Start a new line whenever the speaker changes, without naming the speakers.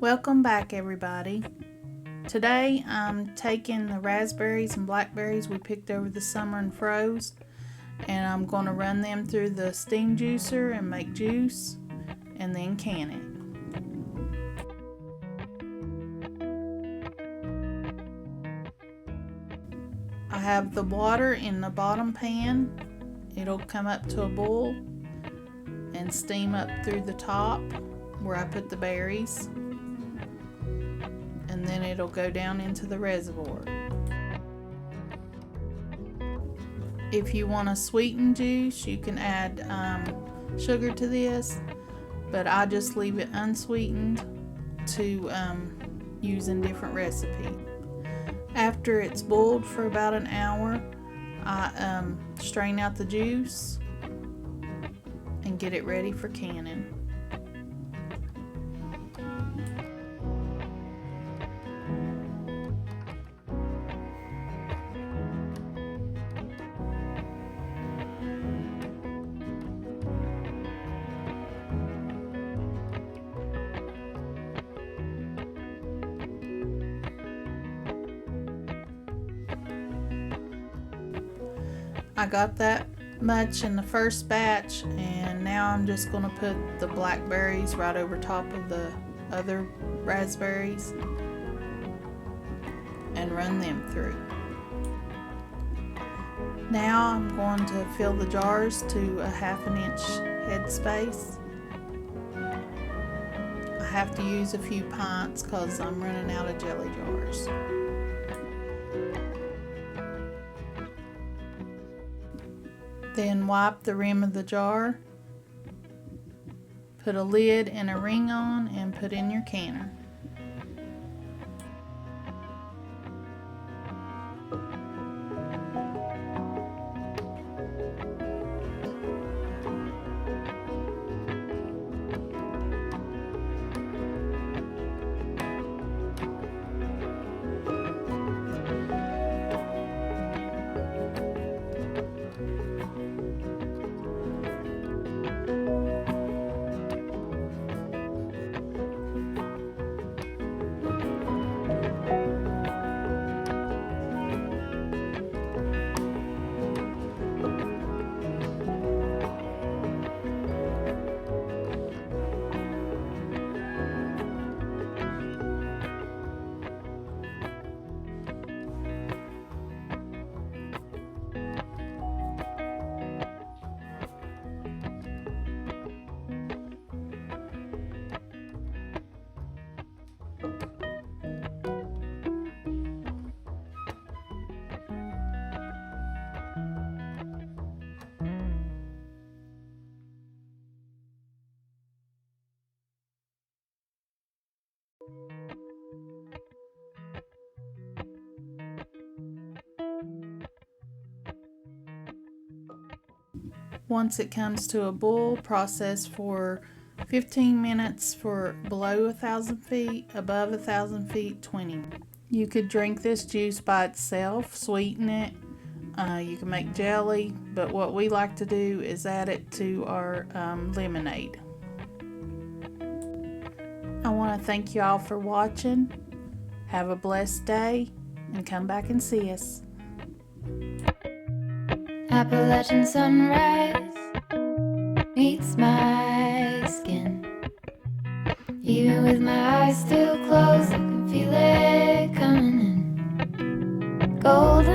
Welcome back, everybody. Today I'm taking the raspberries and blackberries we picked over the summer and froze, and I'm going to run them through the steam juicer and make juice and then can it. I have the water in the bottom pan. It'll come up to a boil and steam up through the top where I put the berries, and then it'll go down into the reservoir. If you want a sweetened juice, you can add sugar to this, but I just leave it unsweetened to use in different recipes. After it's boiled for about an hour, I strain out the juice and get it ready for canning. I got that much in the first batch, and now I'm just going to put the blackberries right over top of the other raspberries and run them through. Now I'm going to fill the jars to a 1/2 inch headspace. I have to use a few pints because I'm running out of jelly jars. Then wipe the rim of the jar, put a lid and a ring on, and put in your canner. Once it comes to a boil, process for 15 minutes for below 1,000 feet, above 1,000 feet, 20. You could drink this juice by itself, sweeten it. You can make jelly, but what we like to do is add it to our lemonade. I want to thank you all for watching. Have a blessed day and come back and see us.
Appalachian sunrise meets my skin. Even with my eyes still closed, I can feel it coming in. Golden